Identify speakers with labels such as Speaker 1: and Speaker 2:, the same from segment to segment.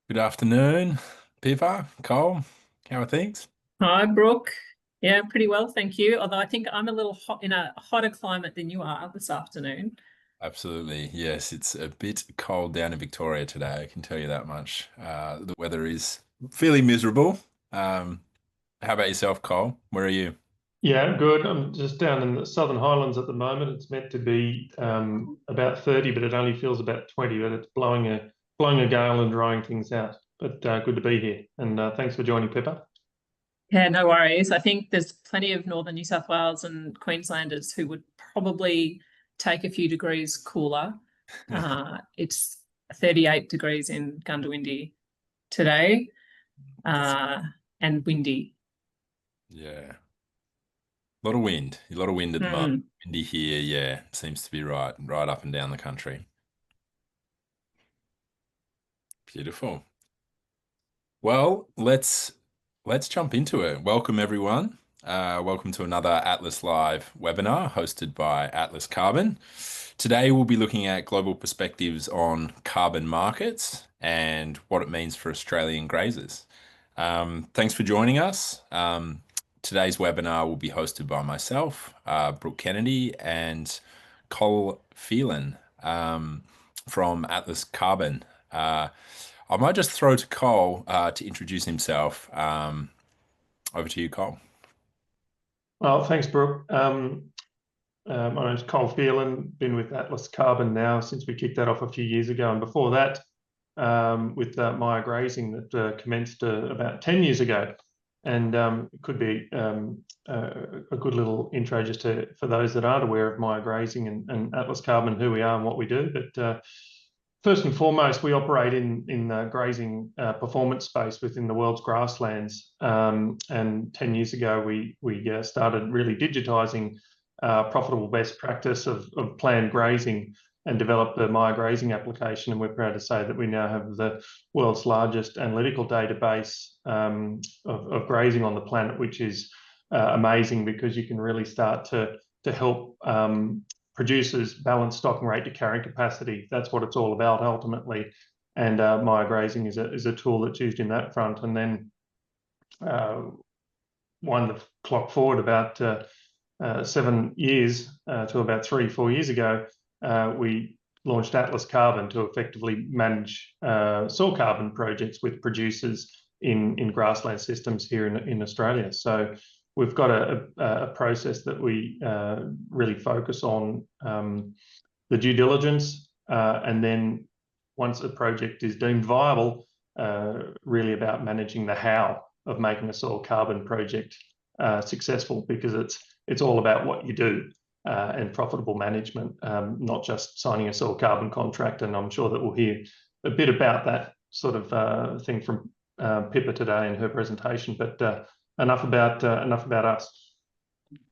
Speaker 1: Good afternoon, Pippa, Cole. How are things?
Speaker 2: Hi, Brooke. Yeah, pretty well, thank you. Although I think I'm a little hot in a hotter climate than you are this afternoon.
Speaker 1: Absolutely. Yes, it's a bit cold down in Victoria today, I can tell you that much. The weather is fairly miserable. Um, how about yourself, Cole? Where are you?
Speaker 3: Yeah, good. I'm just down in the Southern Highlands at the moment. It's meant to be about 30, but it only feels about 20. But it's blowing a gale and drying things out. But good to be here. And thanks for joining, Pippa.
Speaker 2: Yeah, no worries. I think there's plenty of northern New South Wales and Queenslanders who would probably take a few degrees cooler. It's 38 degrees in Gundawindi today, uh, and windy.
Speaker 1: Yeah, a lot of wind at the moment.
Speaker 2: Hmm.
Speaker 1: Windy here, yeah, seems to be right up and down the country. Beautiful. Well, let's jump into it. Welcome everyone. Welcome to another Atlas Live webinar hosted by Atlas Carbon. Today we'll be looking at global perspectives on carbon markets and what it means for Australian grazers. Thanks for joining us. Today's webinar will be hosted by myself, Brooke Kennedy, and Cole Phelan from Atlas Carbon. I might just throw to Cole to introduce himself. Over to you, Cole.
Speaker 3: Well, thanks, Brooke. My name's Cole Phelan. Been with Atlas Carbon now since we kicked that off a few years ago, and before that, with Maya Grazing that commenced about 10 years ago. And it could be a good little intro just for those that aren't aware of Maya Grazing and Atlas Carbon, who we are and what we do. But first and foremost, we operate in the grazing performance space within the world's grasslands. And 10 years ago, we started really digitising profitable best practice of planned grazing and developed the Maya Grazing application. And we're proud to say that we now have the world's largest analytical database of grazing on the planet, which is amazing because you can really start to help producers balance stocking rate to carrying capacity. That's what it's all about ultimately. And Maya Grazing is a tool that's used in that front. And then wind the clock forward about 7 years to about 3-4 years ago, we launched Atlas Carbon to effectively manage soil carbon projects with producers in grassland systems here in Australia. So we've got a process that we really focus on the due diligence, and then once a project is deemed viable, really about managing the how of making a soil carbon project successful, because it's all about what you do and profitable management, not just signing a soil carbon contract. And I'm sure that we'll hear a bit about that sort of thing from Pippa today in her presentation. But enough about us.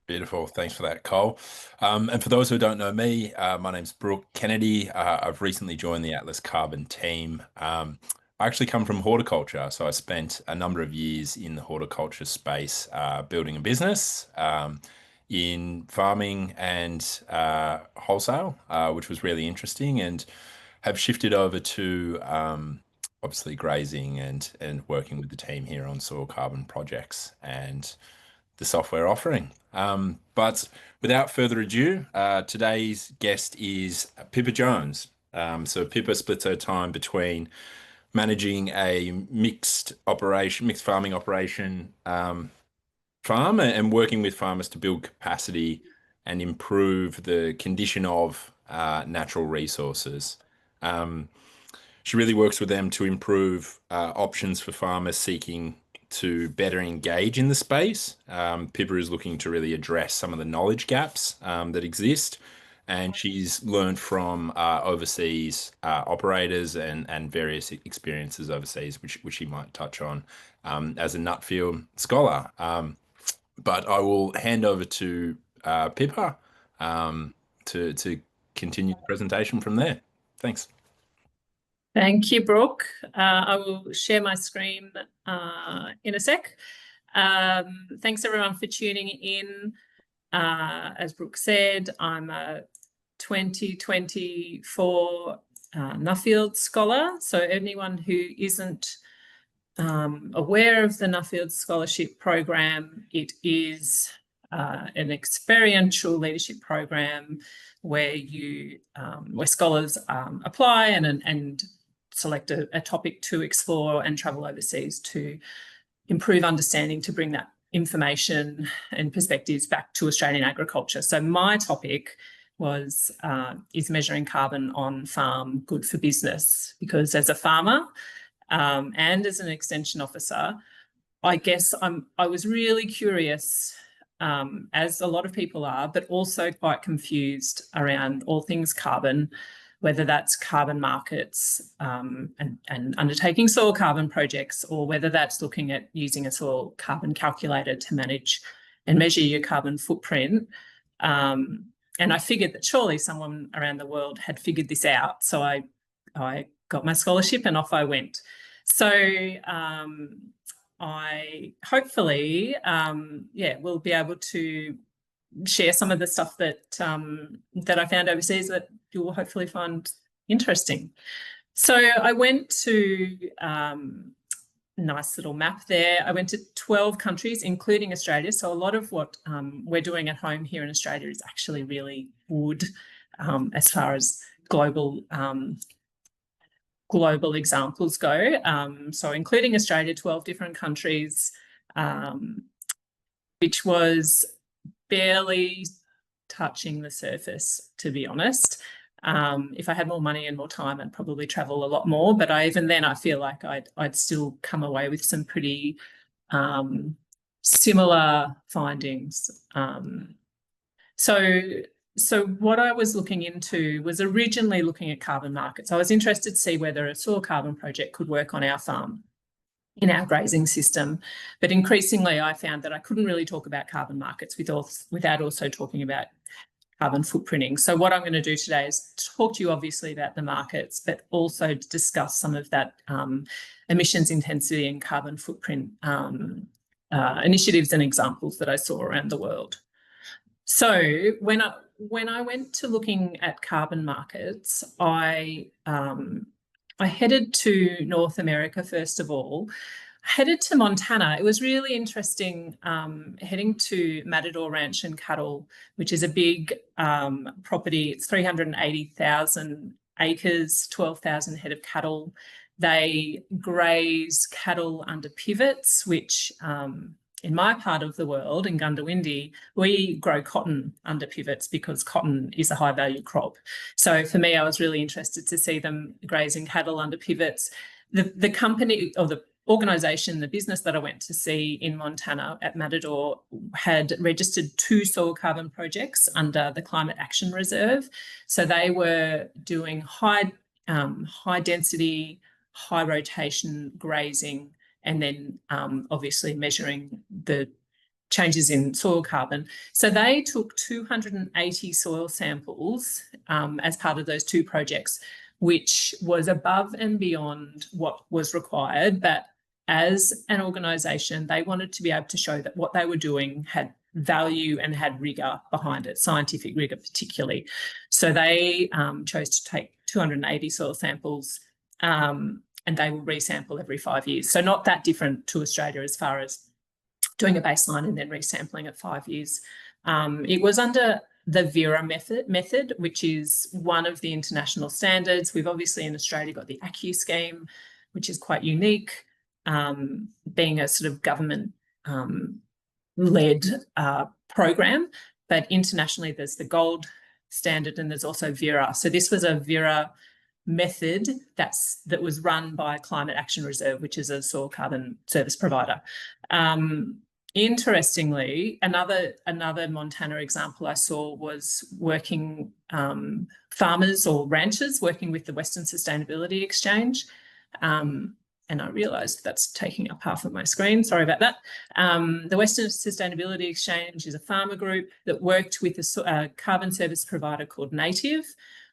Speaker 1: Beautiful. Thanks for that, Cole. And for those who don't know me, my name's Brooke Kennedy. I've recently joined the Atlas Carbon team. I actually come from horticulture, so I spent a number of years in the horticulture space, building a business in farming and wholesale, which was really interesting, and have shifted over to obviously grazing and working with the team here on soil carbon projects and the software offering. But without further ado, today's guest is Pippa Jones. So Pippa splits her time between managing a mixed farming operation farm and working with farmers to build capacity and improve the condition of natural resources. She really works with them to improve options for farmers seeking to better engage in the space. Pippa is looking to really address some of the knowledge gaps that exist, and she's learned from overseas operators and various experiences overseas, which she might touch on as a Nuffield Scholar. But I will hand over to Pippa to continue the presentation from there. Thanks.
Speaker 2: Thank you, Brooke. I will share my screen in a sec. Thanks everyone for tuning in. As Brooke said, I'm a 2024 Nuffield Scholar. So anyone who isn't aware of the Nuffield Scholarship Program, it is an experiential leadership program where where scholars apply and select a topic to explore and travel overseas to improve understanding, to bring that information and perspectives back to Australian agriculture. So my topic was is measuring carbon on farm good for business, because as a farmer and as an extension officer, I guess I was really curious, as a lot of people are, but also quite confused around all things carbon, whether that's carbon markets and undertaking soil carbon projects, or whether that's looking at using a soil carbon calculator to manage and measure your carbon footprint. And I figured that surely someone around the world had figured this out. So I got my scholarship and off I went. So I hopefully, will be able to share some of the stuff that that I found overseas that you will hopefully find interesting. So I went to nice little map there. I went to 12 countries, including Australia. So a lot of what we're doing at home here in Australia is actually really good as far as global examples go. So including Australia, 12 different countries, which was barely touching the surface, to be honest. If I had more money and more time, I'd probably travel a lot more. But even then, I feel like I'd still come away with some pretty similar findings. So what I was looking into was originally looking at carbon markets. I was interested to see whether a soil carbon project could work on our farm, in our grazing system. But increasingly, I found that I couldn't really talk about carbon markets without also talking about carbon footprinting. So what I'm going to do today is talk to you obviously about the markets, but also discuss some of that emissions intensity and carbon footprint initiatives and examples that I saw around the world. So when I went to looking at carbon markets, I headed to North America first of all. Headed to Montana. It was really interesting heading to Matador Ranch and Cattle, which is a big property. It's 380,000 acres, 12,000 head of cattle. They graze cattle under pivots, which in my part of the world, in Gundawindi, we grow cotton under pivots because cotton is a high value crop. So for me, I was really interested to see them grazing cattle under pivots. The company, or the organisation, the business that I went to see in Montana at Matador, had registered 2 soil carbon projects under the Climate Action Reserve. So they were doing high density, high rotation grazing, and then obviously measuring the changes in soil carbon. So they took 280 soil samples as part of those 2 projects, which was above and beyond what was required. But as an organisation, they wanted to be able to show that what they were doing had value and had rigour behind it, scientific rigour particularly. So they chose to take 280 soil samples and they will resample every 5 years. So not that different to Australia as far as doing a baseline and then resampling at 5 years. It was under the VERA method, which is one of the international standards. We've obviously in Australia got the ACCU scheme, which is quite unique, being a sort of government-led program. But internationally, there's the gold standard and there's also VERA. So this was a VERA method that was run by Climate Action Reserve, which is a soil carbon service provider. Interestingly, another Montana example I saw was working farmers or ranchers working with the Western Sustainability Exchange. And I realised that's taking up half of my screen. Sorry about that. The Western Sustainability Exchange is a farmer group that worked with a carbon service provider called Native,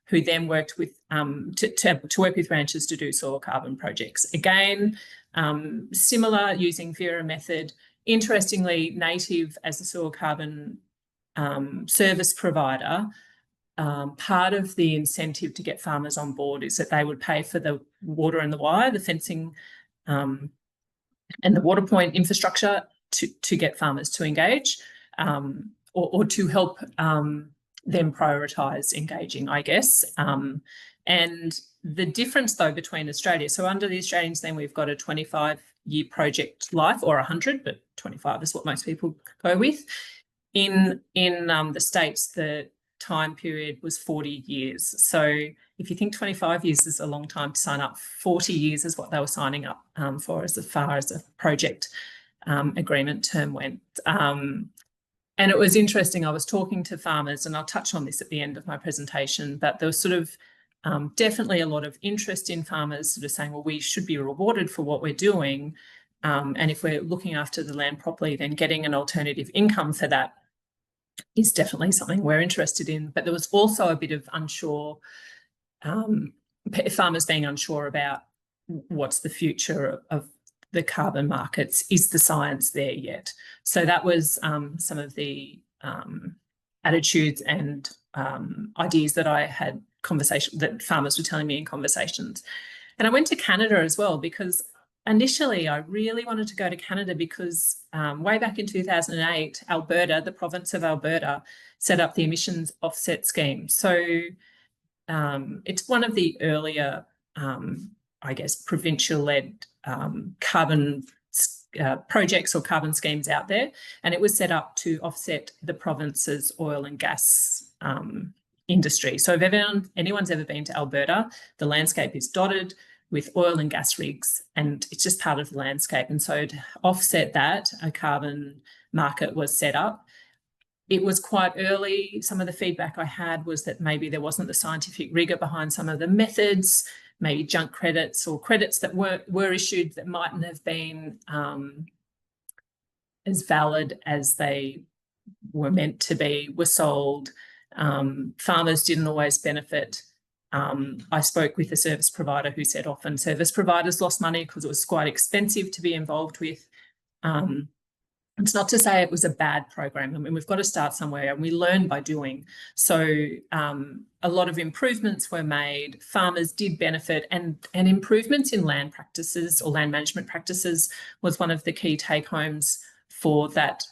Speaker 2: who then worked with to work with ranchers to do soil carbon projects. Again, similar, using VERA method. Interestingly, Native as a soil carbon service provider part of the incentive to get farmers on board is that they would pay for the water and the wire, the fencing and the water point infrastructure to get farmers to engage, or to help them prioritise engaging, I guess. And the difference, though, between Australia, so under the Australian scheme, we've got a 25-year project life, or 100, but 25 is what most people go with. In the States, the time period was 40 years. So if you think 25 years is a long time to sign up, 40 years is what they were signing up for as far as a project agreement term went. And it was interesting. I was talking to farmers, and I'll touch on this at the end of my presentation, but there was sort of definitely a lot of interest in farmers sort of saying, well, we should be rewarded for what we're doing. And if we're looking after the land properly, then getting an alternative income for that is definitely something we're interested in. But there was also a bit of farmers being unsure about what's the future of the carbon markets. Is the science there yet? So that was some of the attitudes and ideas that I had that farmers were telling me in conversations. And I went to Canada as well, because initially I really wanted to go to Canada because way back in 2008, Alberta, the province of Alberta, set up the emissions offset scheme. So it's one of the earlier, I guess, provincial-led carbon projects or carbon schemes out there. And it was set up to offset the province's oil and gas industry. So if anyone's ever been to Alberta, the landscape is dotted with oil and gas rigs, and it's just part of the landscape. And so to offset that, a carbon market was set up. It was quite early. Some of the feedback I had was that maybe there wasn't the scientific rigour behind some of the methods, maybe junk credits or credits that were issued that mightn't have been as valid as they were meant to be, were sold. Farmers didn't always benefit. I spoke with a service provider who said often service providers lost money because it was quite expensive to be involved with. It's not to say it was a bad program. I mean, we've got to start somewhere, and we learn by doing. So a lot of improvements were made. Farmers did benefit, and improvements in land practices or land management practices was one of the key take-homes for that,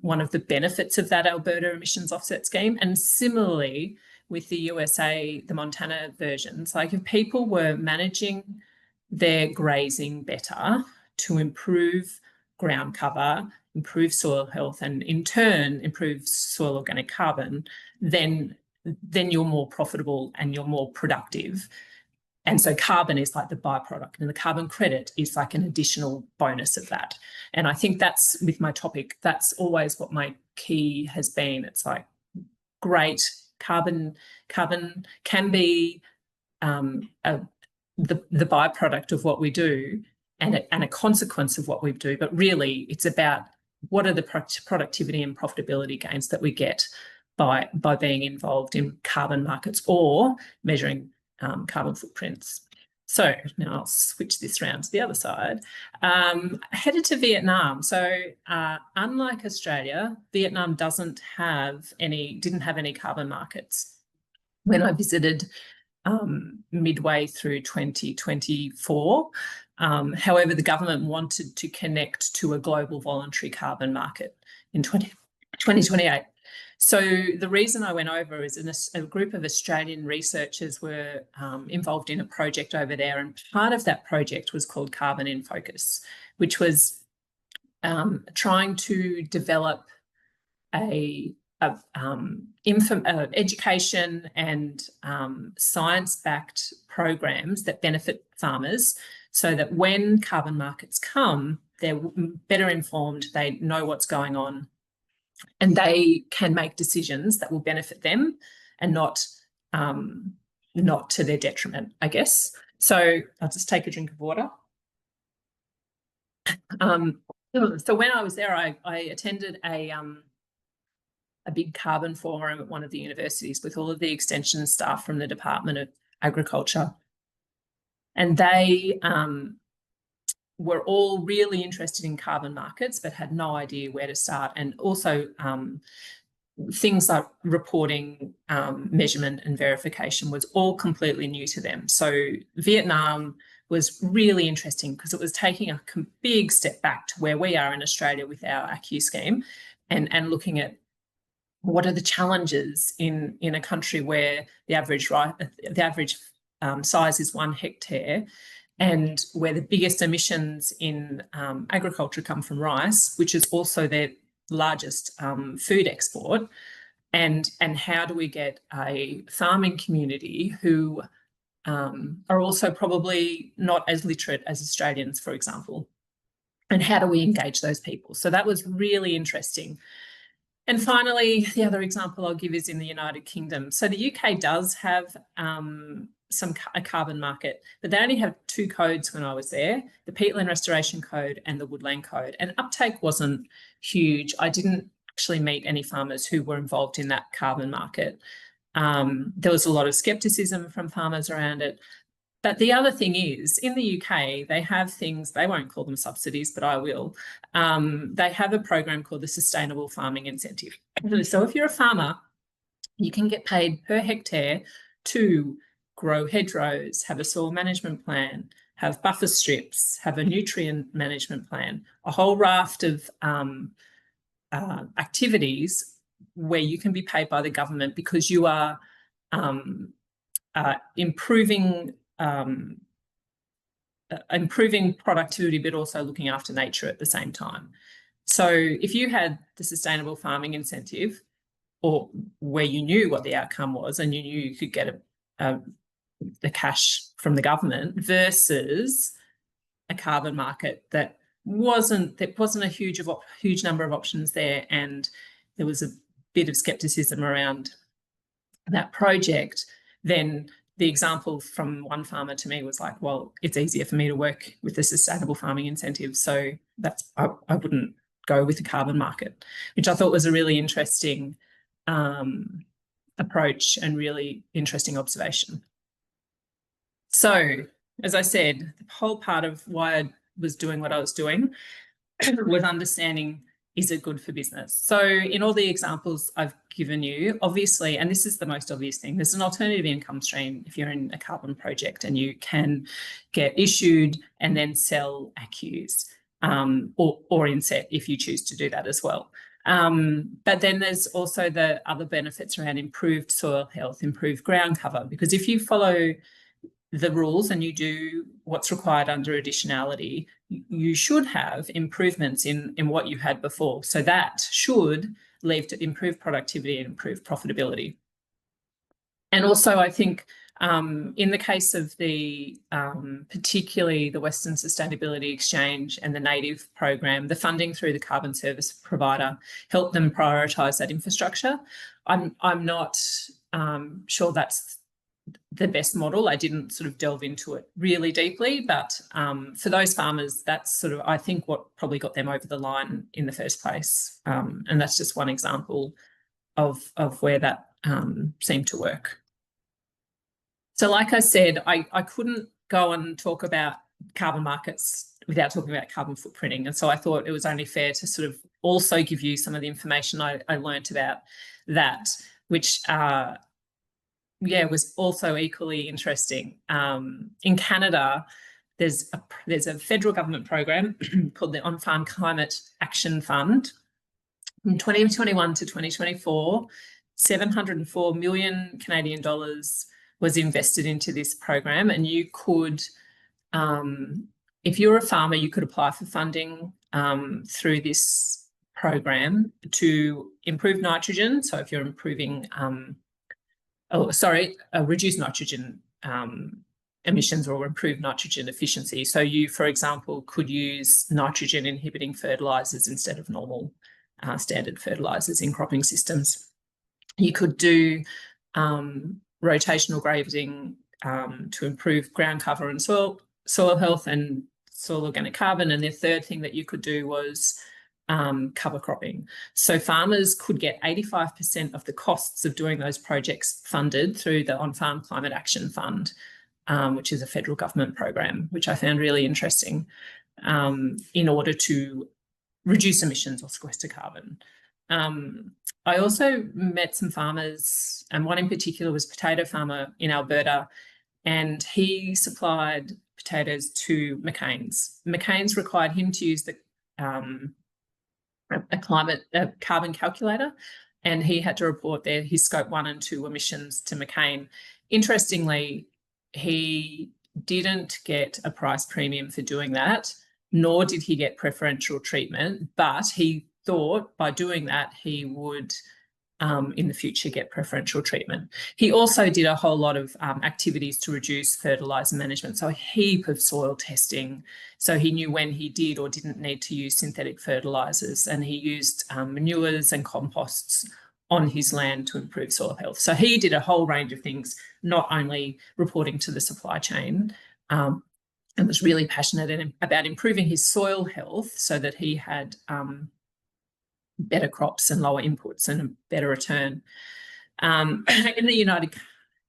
Speaker 2: one of the benefits of that Alberta emissions offset scheme. And similarly, with the USA, the Montana versions, like if people were managing their grazing better to improve ground cover, improve soil health, and in turn improve soil organic carbon, then you're more profitable and you're more productive. And so carbon is like the byproduct, and the carbon credit is like an additional bonus of that. And I think that's, with my topic, that's always what my key has been. It's like, great, carbon can be the byproduct of what we do and a consequence of what we do, but really it's about what are the productivity and profitability gains that we get by being involved in carbon markets or measuring carbon footprints. So now I'll switch this around to the other side. Headed to Vietnam. So unlike Australia, Vietnam didn't have any carbon markets. When I visited midway through 2024, however, the government wanted to connect to a global voluntary carbon market in 2028. So the reason I went over is a group of Australian researchers were involved in a project over there, and part of that project was called Carbon in Focus, which was trying to develop education and science-backed programs that benefit farmers, so that when carbon markets come, they're better informed, they know what's going on, and they can make decisions that will benefit them and not to their detriment, I guess. So I'll just take a drink of water. So when I was there, I attended a big carbon forum at one of the universities with all of the extension staff from the Department of Agriculture. And they were all really interested in carbon markets, but had no idea where to start. And also things like reporting, measurement and verification was all completely new to them. So Vietnam was really interesting because it was taking a big step back to where we are in Australia with our ACCU scheme, and looking at what are the challenges in a country where the average size is 1 hectare, and where the biggest emissions in agriculture come from rice, which is also their largest food export, and how do we get a farming community who are also probably not as literate as Australians, for example, and how do we engage those people? So that was really interesting. And finally, the other example I'll give is in the United Kingdom. So the UK does have a carbon market, but they only have 2 codes when I was there, the Peatland Restoration Code and the Woodland Code, and uptake wasn't huge. I didn't actually meet any farmers who were involved in that carbon market. There was a lot of scepticism from farmers around it. But the other thing is, in the UK, they have things, they won't call them subsidies, but I will. They have a program called the Sustainable Farming Incentive. So if you're a farmer, you can get paid per hectare to grow hedgerows, have a soil management plan, have buffer strips, have a nutrient management plan, a whole raft of activities where you can be paid by the government because you are improving productivity, but also looking after nature at the same time. So if you had the Sustainable Farming Incentive, or where you knew what the outcome was and you knew you could get the cash from the government, versus a carbon market that wasn't a huge number of options there, and there was a bit of skepticism around that project, then the example from one farmer to me was like, well, it's easier for me to work with the Sustainable Farming Incentive, so I wouldn't go with the carbon market, which I thought was a really interesting approach and really interesting observation. So, as I said, the whole part of why I was doing what I was doing was understanding, is it good for business? So in all the examples I've given you, obviously, and this is the most obvious thing, there's an alternative income stream if you're in a carbon project, and you can get issued and then sell ACCUs, or inset if you choose to do that as well. But then there's also the other benefits around improved soil health, improved ground cover, because if you follow the rules and you do what's required under additionality, you should have improvements in what you had before. So that should lead to improved productivity and improved profitability. And also, I think in the case of the particularly the Western Sustainability Exchange and the NATIVE program, the funding through the carbon service provider helped them prioritise that infrastructure. I'm not sure that's the best model. I didn't sort of delve into it really deeply, but for those farmers, that's sort of, I think, what probably got them over the line in the first place. And that's just one example of where that seemed to work. So like I said, I couldn't go and talk about carbon markets without talking about carbon footprinting. And so I thought it was only fair to sort of also give you some of the information I learnt about that, which was also equally interesting. In Canada, there's a federal government program called the On-Farm Climate Action Fund. From 2021 to 2024, 704 million Canadian dollars was invested into this program, and you could, if you're a farmer, you could apply for funding through this program to improve nitrogen. So if you're improving reduce nitrogen emissions or improve nitrogen efficiency. So you, for example, could use nitrogen inhibiting fertilisers instead of normal standard fertilisers in cropping systems. You could do rotational grazing to improve ground cover and soil health and soil organic carbon. And the third thing that you could do was cover cropping. So farmers could get 85% of the costs of doing those projects funded through the On-Farm Climate Action Fund, which is a federal government program, which I found really interesting, in order to reduce emissions or sequester carbon. I also met some farmers, and one in particular was a potato farmer in Alberta, and he supplied potatoes to McCain's. McCain's required him to use the a carbon calculator, and he had to report there his scope 1 and 2 emissions to McCain. Interestingly, he didn't get a price premium for doing that, nor did he get preferential treatment, but he thought by doing that he would in the future get preferential treatment. He also did a whole lot of activities to reduce fertiliser management, so a heap of soil testing, so he knew when he did or didn't need to use synthetic fertilisers, and he used manures and composts on his land to improve soil health. So he did a whole range of things, not only reporting to the supply chain, and was really passionate about improving his soil health so that he had better crops and lower inputs and a better return. In the United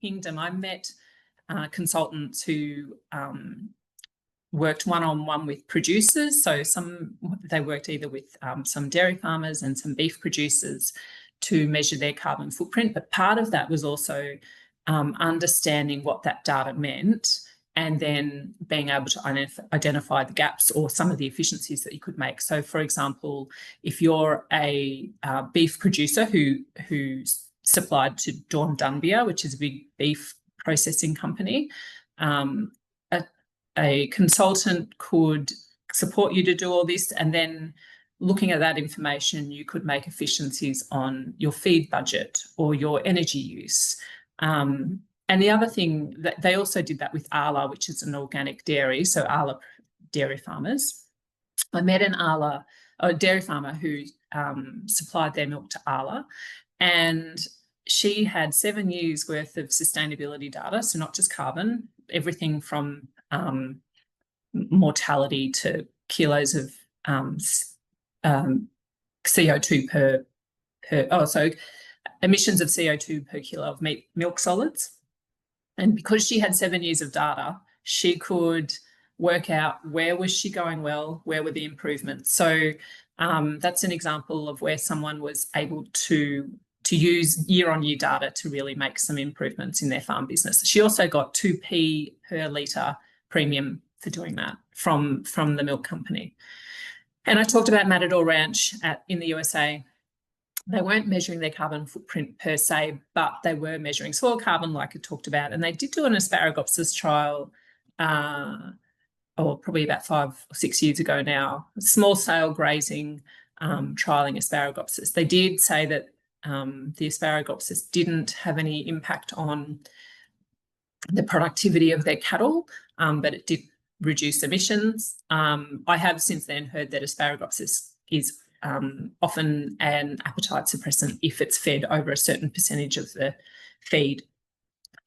Speaker 2: Kingdom, I met consultants who worked one-on-one with producers. So they worked either with some dairy farmers and some beef producers to measure their carbon footprint. But part of that was also understanding what that data meant, and then being able to identify the gaps or some of the efficiencies that you could make. So, for example, if you're a beef producer who supplied to Dawn Dunbier, which is a big beef processing company, a consultant could support you to do all this, and then looking at that information, you could make efficiencies on your feed budget or your energy use. And the other thing that they also did that with Arla, which is an organic dairy, so Arla dairy farmers. I met a dairy farmer who supplied their milk to Arla, and she had 7 years worth of sustainability data, so not just carbon, everything from mortality to kilos of CO2 emissions of CO2 per kilo of milk solids. And because she had 7 years of data, she could work out where was she going well, where were the improvements. So that's an example of where someone was able to use year-on-year data to really make some improvements in their farm business. She also got 2p per litre premium for doing that from the milk company. And I talked about Matador Ranch in the USA. They weren't measuring their carbon footprint per se, but they were measuring soil carbon, like I talked about. And they did do an Asparagopsis trial, probably about 5 or 6 years ago now, small-scale grazing, trialling Asparagopsis. They did say that the Asparagopsis didn't have any impact on the productivity of their cattle, but it did reduce emissions. I have since then heard that Asparagopsis is often an appetite suppressant if it's fed over a certain percentage of the feed.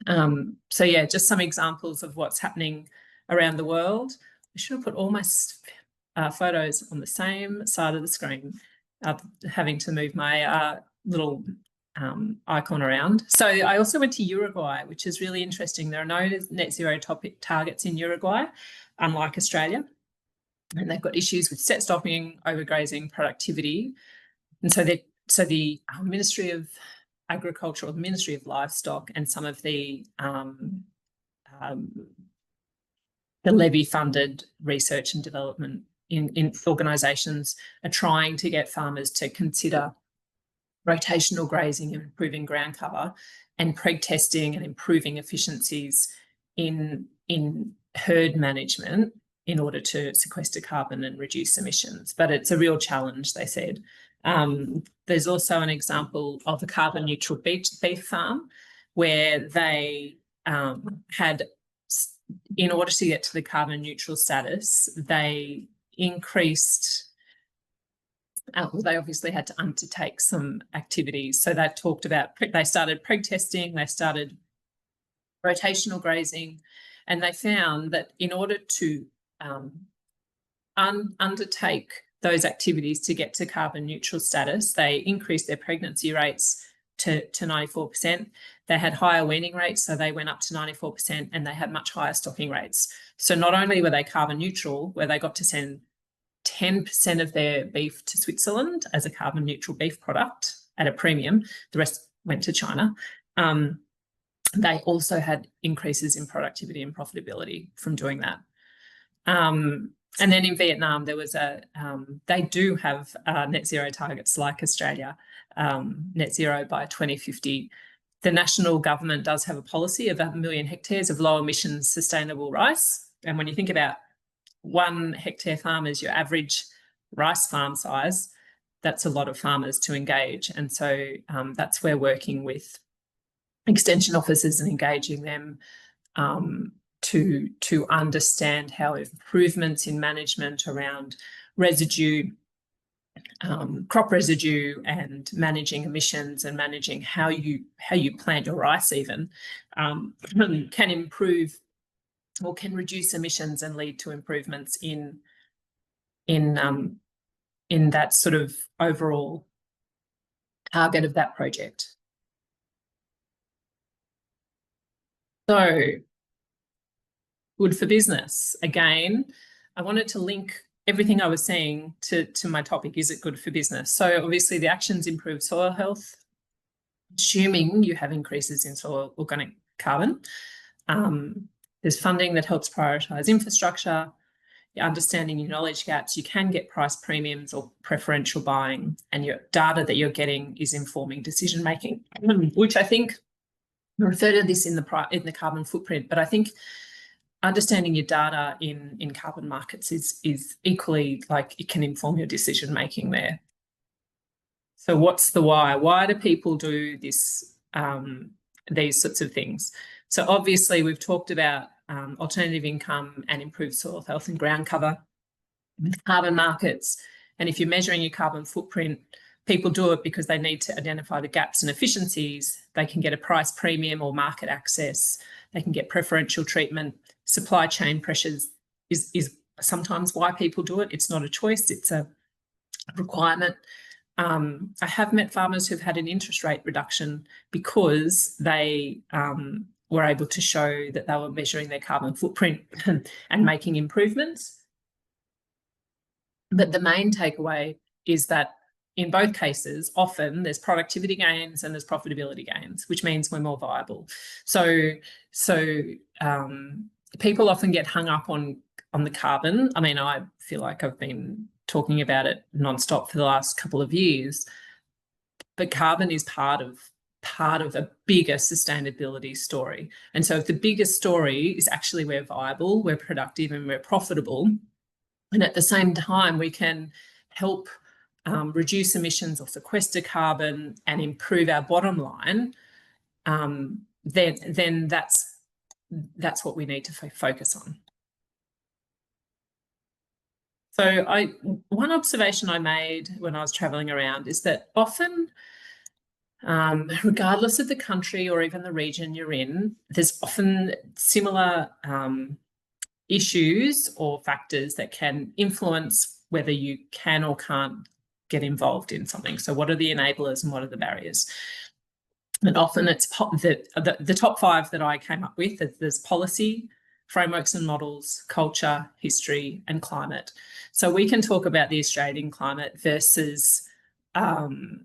Speaker 2: So yeah, just some examples of what's happening around the world. I should have put all my photos on the same side of the screen, having to move my little icon around. So I also went to Uruguay, which is really interesting. There are no net zero targets in Uruguay, unlike Australia. And they've got issues with set stopping, overgrazing, productivity. And so the Ministry of Agriculture or the Ministry of Livestock and some of the levy-funded research and development in organisations are trying to get farmers to consider rotational grazing and improving ground cover, and preg testing and improving efficiencies in herd management in order to sequester carbon and reduce emissions. But it's a real challenge, they said. There's also an example of a carbon neutral beef farm where they had, in order to get to the carbon neutral status, they increased, they obviously had to undertake some activities. So they talked about, they started preg testing, they started rotational grazing, and they found that in order to undertake those activities to get to carbon neutral status, they increased their pregnancy rates to 94%. They had higher weaning rates, so they went up to 94%, and they had much higher stocking rates. So not only were they carbon neutral, where they got to send 10% of their beef to Switzerland as a carbon neutral beef product at a premium. The rest went to China. They also had increases in productivity and profitability from doing that. And then in Vietnam, there was they do have net zero targets like Australia, net zero by 2050. The national government does have a policy of 1 million hectares of low emissions sustainable rice. And when you think about 1 hectare farm as your average rice farm size, that's a lot of farmers to engage. And so that's where working with extension officers and engaging them to understand how improvements in management around residue, crop residue, and managing emissions and managing how you plant your rice even can improve or can reduce emissions and lead to improvements in that sort of overall target of that project. So, good for business. Again, I wanted to link everything I was saying to my topic, is it good for business? So obviously the actions improve soil health, assuming you have increases in soil organic carbon. There's funding that helps prioritise infrastructure. You're understanding your knowledge gaps. You can get price premiums or preferential buying, and your data that you're getting is informing decision making, which I think I refer to this in the carbon footprint, but I think understanding your data in carbon markets is equally, like, it can inform your decision making there. So what's the why? Why do people do this? These sorts of things. So obviously we've talked about alternative income and improved soil health and ground cover with carbon markets. And if you're measuring your carbon footprint, people do it because they need to identify the gaps and efficiencies. They can get a price premium or market access. They can get preferential treatment. Supply chain pressures is sometimes why people do it. It's not a choice, it's a requirement. I have met farmers who've had an interest rate reduction because they were able to show that they were measuring their carbon footprint and making improvements. But the main takeaway is that in both cases, often there's productivity gains and there's profitability gains, which means we're more viable. So people often get hung up on the carbon. I mean, I feel like I've been talking about it nonstop for the last couple of years, but carbon is part of a bigger sustainability story. And so if the bigger story is actually we're viable, we're productive, and we're profitable, and at the same time we can help reduce emissions or sequester carbon and improve our bottom line, then that's what we need to focus on. So one observation I made when I was travelling around is that often, regardless of the country or even the region you're in, there's often similar issues or factors that can influence whether you can or can't get involved in something. So what are the enablers and what are the barriers? And often it's the top 5 that I came up with. There's policy, frameworks and models, culture, history, and climate. So we can talk about the Australian climate versus the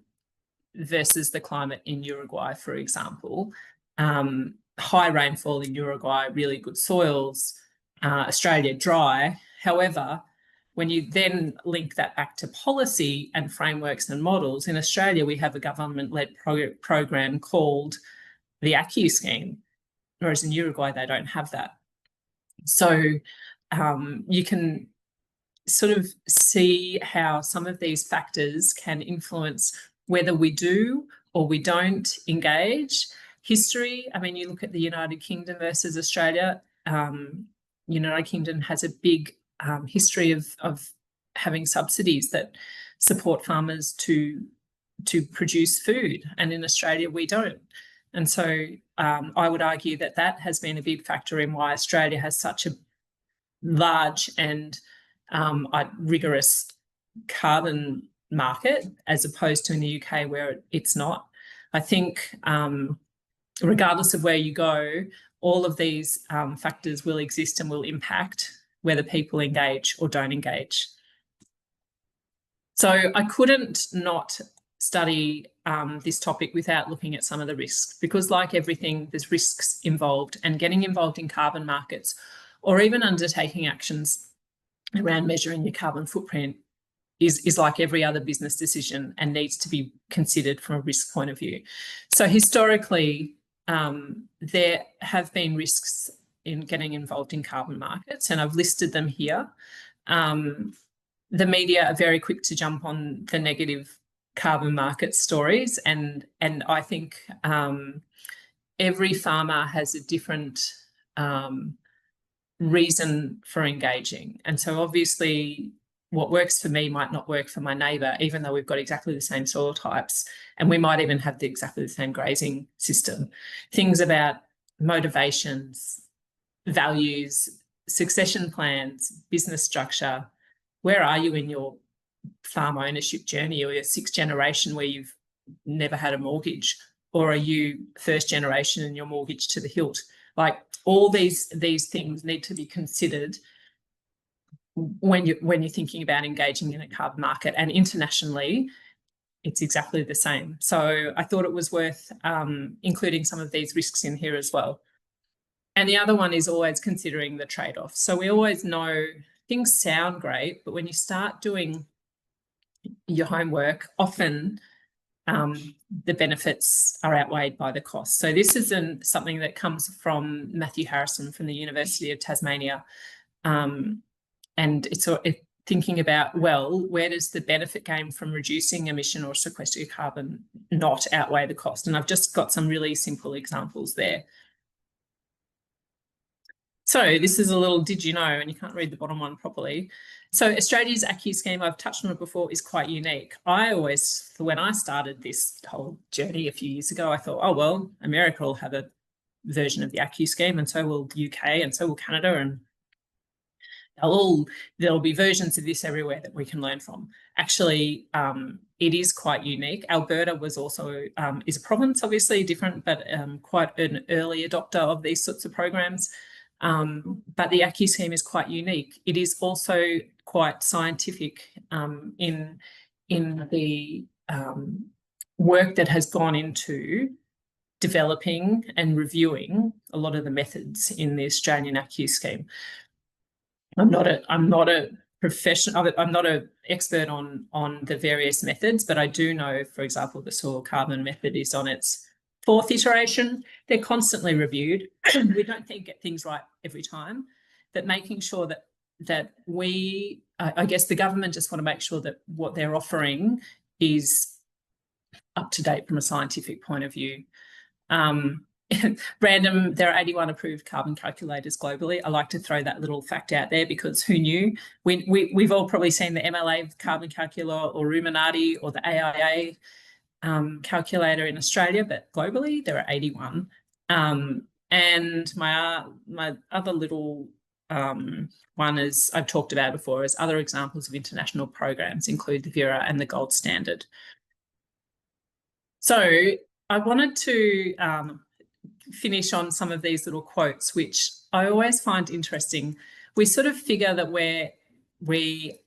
Speaker 2: climate in Uruguay, for example. High rainfall in Uruguay, really good soils. Australia, dry. However, when you then link that back to policy and frameworks and models, in Australia we have a government-led program called the ACCU scheme, whereas in Uruguay they don't have that. So you can sort of see how some of these factors can influence whether we do or we don't engage. History, I mean, you look at the United Kingdom versus Australia. United Kingdom has a big history of having subsidies that support farmers to produce food, and in Australia we don't. And so I would argue that has been a big factor in why Australia has such a large and rigorous carbon market, as opposed to in the UK where it's not. I think regardless of where you go, all of these factors will exist and will impact whether people engage or don't engage. So I couldn't not study this topic without looking at some of the risks, because like everything, there's risks involved, and getting involved in carbon markets or even undertaking actions around measuring your carbon footprint is like every other business decision and needs to be considered from a risk point of view. So historically, there have been risks in getting involved in carbon markets, and I've listed them here. The media are very quick to jump on the negative carbon market stories, and I think every farmer has a different reason for engaging. And so obviously what works for me might not work for my neighbour, even though we've got exactly the same soil types, and we might even have exactly the same grazing system. Things about motivations, values, succession plans, business structure. Where are you in your farm ownership journey, or your sixth generation where you've never had a mortgage, or are you first generation and your mortgage to the hilt? Like, all these things need to be considered when you're thinking about engaging in a carbon market, and internationally it's exactly the same. So I thought it was worth including some of these risks in here as well. And the other one is always considering the trade-off. So we always know things sound great, but when you start doing your homework, often the benefits are outweighed by the costs. So this is something that comes from Matthew Harrison from the University of Tasmania. And it's thinking about, well, where does the benefit gain from reducing emission or sequestering carbon not outweigh the cost? And I've just got some really simple examples there. So this is a little did you know, and you can't read the bottom one properly. So Australia's ACCU scheme, I've touched on it before, is quite unique. When I started this whole journey a few years ago, I thought, oh, well, America will have a version of the ACCU scheme, and so will the UK, and so will Canada, and there'll be versions of this everywhere that we can learn from. Actually, it is quite unique. Alberta was also is a province, obviously different, but quite an early adopter of these sorts of programs. But the ACCU scheme is quite unique. It is also quite scientific in the work that has gone into developing and reviewing a lot of the methods in the Australian ACCU scheme. I'm not a professional. I'm not an expert on the various methods, but I do know, for example, the soil carbon method is on its 4th iteration. They're constantly reviewed. We don't get things right every time, but making sure that we, I guess the government just want to make sure that what they're offering is up to date from a scientific point of view. Random, there are 81 approved carbon calculators globally. I like to throw that little fact out there because who knew? We've all probably seen the MLA carbon calculator or Ruminati or the AIA calculator in Australia, but globally there are 81. And my other little one is, I've talked about before, is other examples of international programs include the Vera and the Gold Standard. So I wanted to finish on some of these little quotes, which I always find interesting. We sort of figure that we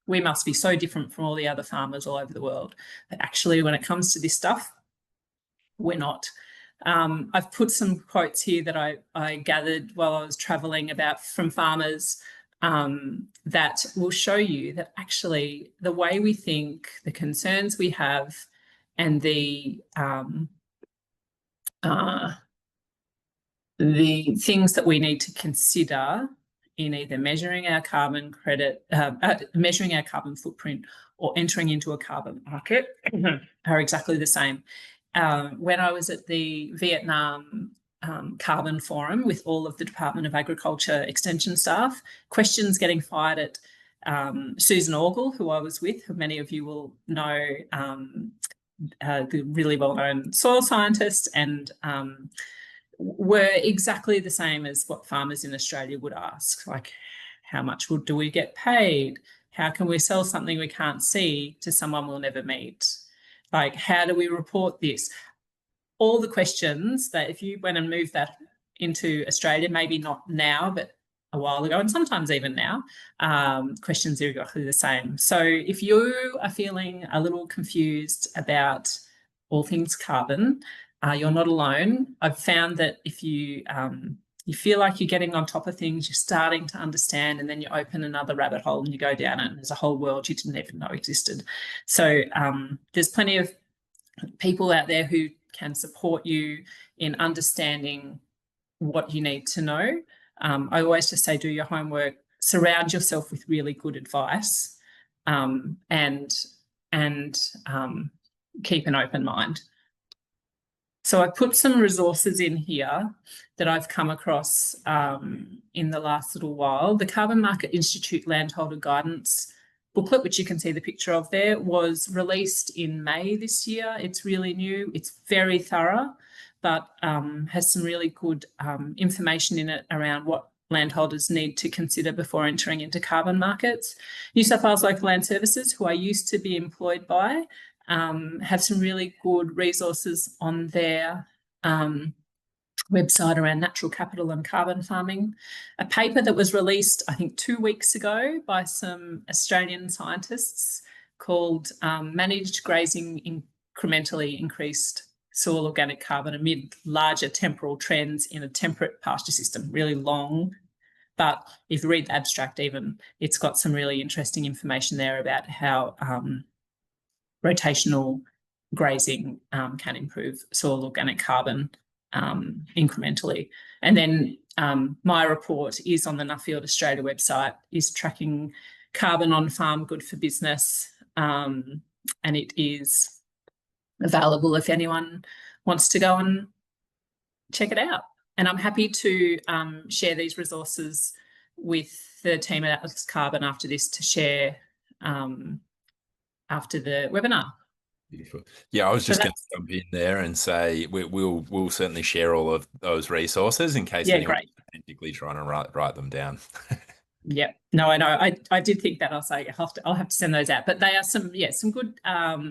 Speaker 2: must be so different from all the other farmers all over the world. But actually, when it comes to this stuff, we're not. I've put some quotes here that I gathered while I was travelling from farmers that will show you that actually the way we think, the concerns we have, and the things that we need to consider in either measuring our carbon measuring our carbon footprint or entering into a carbon market are exactly the same. When I was at the Vietnam Carbon Forum with all of the Department of Agriculture Extension staff, questions getting fired at Susan Orgel, who I was with, who many of you will know, the really well-known soil scientist, and were exactly the same as what farmers in Australia would ask, like, how much do we get paid? How can we sell something we can't see to someone we'll never meet? Like, how do we report this? All the questions that if you went and moved that into Australia, maybe not now, but a while ago, and sometimes even now, questions are exactly the same. So if you are feeling a little confused about all things carbon, you're not alone. I've found that if you feel like you're getting on top of things, you're starting to understand, and then you open another rabbit hole and you go down it, and there's a whole world you didn't even know existed. So there's plenty of people out there who can support you in understanding what you need to know. I always just say, do your homework, surround yourself with really good advice, and keep an open mind. So I put some resources in here that I've come across in the last little while. The Carbon Market Institute Landholder Guidance booklet, which you can see the picture of there, was released in May this year. It's really new. It's very thorough, but has some really good information in it around what landholders need to consider before entering into carbon markets. New South Wales Local Land Services, who I used to be employed by, have some really good resources on their website around natural capital and carbon farming. A paper that was released, I think, 2 weeks ago by some Australian scientists called Managed Grazing Incrementally Increased Soil Organic Carbon Amid Larger Temporal Trends in a Temperate Pasture System. Really long, but if you read the abstract even, it's got some really interesting information there about how rotational grazing can improve soil organic carbon incrementally. And then my report is on the Nuffield Australia website, is tracking carbon on farm good for business, and it is available if anyone wants to go and check it out. And I'm happy to share these resources with the team at Atlas Carbon after this to share after the webinar.
Speaker 1: Beautiful. Yeah, I was just going to jump in there and say we'll certainly share all of those resources in case anyone's frantically trying to write them down.
Speaker 2: Yeah, no, I know. I did think that. I'll say I'll have to send those out, but they are some good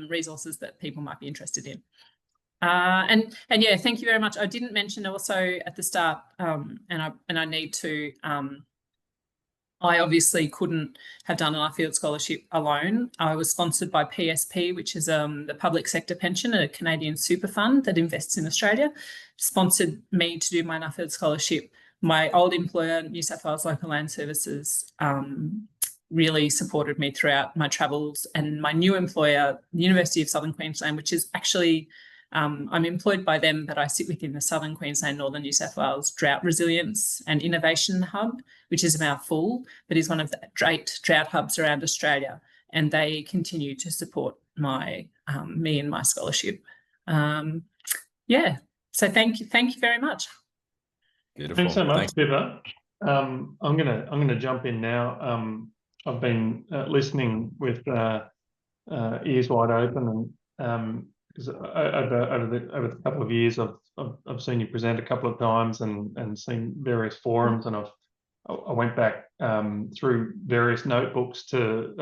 Speaker 2: resources that people might be interested in. And yeah, thank you very much. I didn't mention also at the start, and I need to. I obviously couldn't have done an Nuffield Scholarship alone. I was sponsored by PSP, which is the Public Sector Pension, a Canadian super fund that invests in Australia, sponsored me to do my Nuffield Scholarship. My old employer, New South Wales Local Land Services, really supported me throughout my travels. And my new employer, the University of Southern Queensland, which is actually, I'm employed by them, but I sit within the Southern Queensland, Northern New South Wales Drought Resilience and Innovation Hub, which is about full, but is one of the drought hubs around Australia. And they continue to support me and my scholarship. Yeah, so thank you very much.
Speaker 1: Beautiful.
Speaker 3: Thanks so much, Pippa. I'm gonna jump in now. I've been listening with ears wide open, and because over the couple of years, I've seen you present a couple of times and seen various forums, and I went back through various notebooks to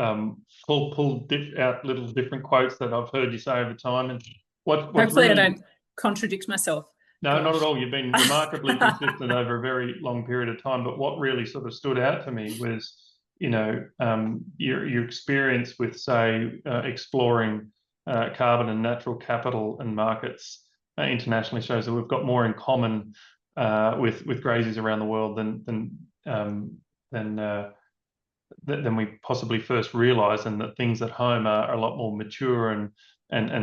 Speaker 3: pull out little different quotes that I've heard you say over time. And
Speaker 2: hopefully really, I don't contradict myself.
Speaker 3: No, not at all. You've been remarkably consistent over a very long period of time. But what really sort of stood out to me was, your experience with, say, exploring carbon and natural capital and markets internationally shows that we've got more in common with graziers around the world than we possibly first realised, and that things at home are a lot more mature and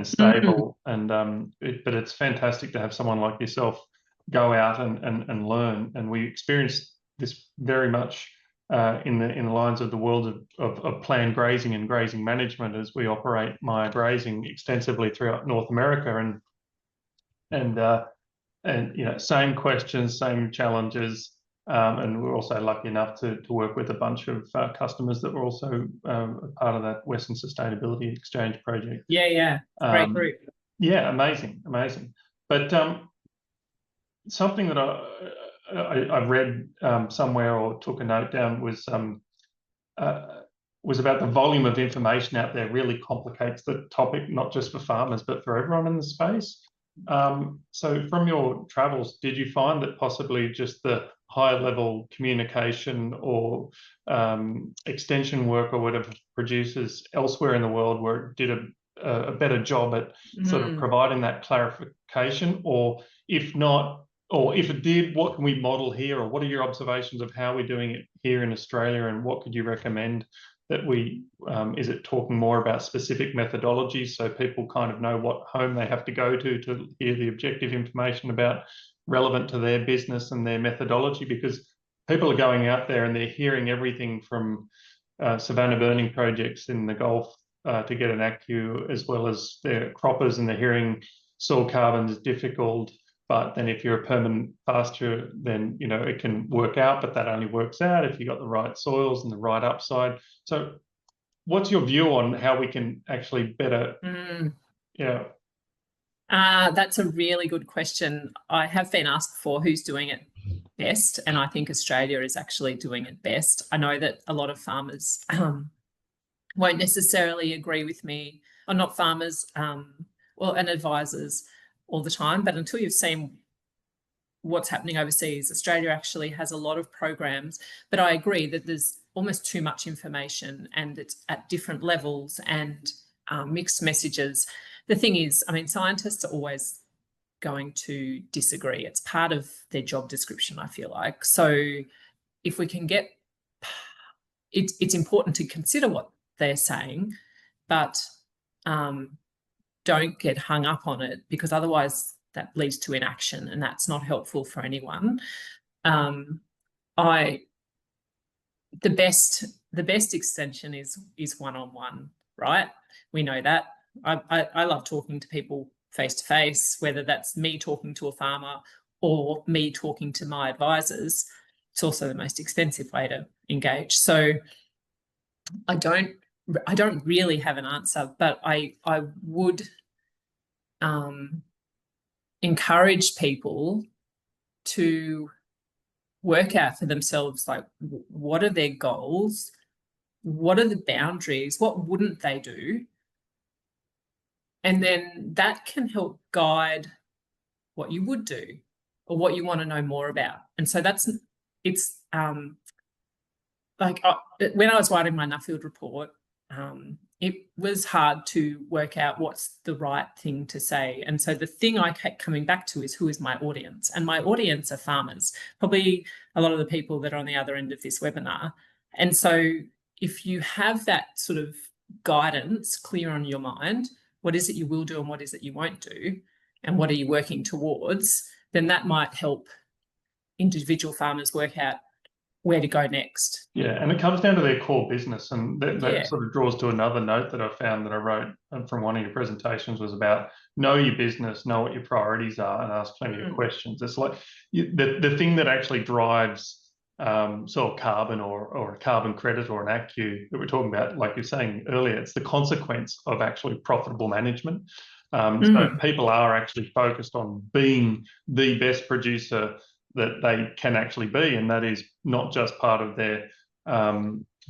Speaker 3: stable. But it's fantastic to have someone like yourself go out and learn. And we experienced this very much in the lines of the world of planned grazing and grazing management, as we operate Maya grazing extensively throughout North America, and same questions, same challenges. And we're also lucky enough to work with a bunch of customers that were also a part of that Western Sustainability Exchange project.
Speaker 2: Yeah, great group.
Speaker 3: Yeah, amazing. But something that I read somewhere or took a note down was about the volume of information out there really complicates the topic, not just for farmers, but for everyone in the space. So from your travels, did you find that possibly just the higher level communication or extension work or whatever producers elsewhere in the world did a better job at sort of providing that clarification? Or if not, or if it did, what can we model here? Or what are your observations of how we're doing it here in Australia, and what could you recommend that we, is it talking more about specific methodologies so people kind of know what home they have to go to hear the objective information about relevant to their business and their methodology? Because people are going out there and they're hearing everything from savanna burning projects in the Gulf to get an ACCU, as well as their croppers, and they're hearing soil carbon is difficult. But then if you're a permanent pasture, then, you know, it can work out, but that only works out if you've got the right soils and the right upside. So what's your view on how we can actually better? Yeah.
Speaker 2: That's a really good question. I have been asked before who's doing it best, and I think Australia is actually doing it best. I know that a lot of farmers won't necessarily agree with me, or not farmers, and advisors all the time, but until you've seen what's happening overseas, Australia actually has a lot of programs. But I agree that there's almost too much information, and it's at different levels and mixed messages. The thing is, I mean, scientists are always going to disagree. It's part of their job description, I feel like. So if we can get, it's important to consider what they're saying, but don't get hung up on it, because otherwise that leads to inaction, and that's not helpful for anyone. The best extension is one-on-one, right? We know that. I love talking to people face to face, whether that's me talking to a farmer or me talking to my advisors. It's also the most expensive way to engage. So I don't really have an answer, but I would encourage people to work out for themselves, like, what are their goals? What are the boundaries? What wouldn't they do? And then that can help guide what you would do or what you want to know more about. And so it's like when I was writing my Nuffield report, it was hard to work out what's the right thing to say. And so the thing I kept coming back to is, who is my audience? And my audience are farmers, probably a lot of the people that are on the other end of this webinar. And so if you have that sort of guidance clear on your mind, what is it you will do and what is it you won't do, and what are you working towards, then that might help individual farmers work out where to go next.
Speaker 3: Yeah, and it comes down to their core business, and that sort of draws to another note that I found that I wrote from one of your presentations, was about know your business, know what your priorities are, and ask plenty of questions. It's like the thing that actually drives soil carbon or a carbon credit or an ACCU that we're talking about, like you're saying earlier, it's the consequence of actually profitable management. So people are actually focused on being the best producer that they can actually be, and that is not just part of their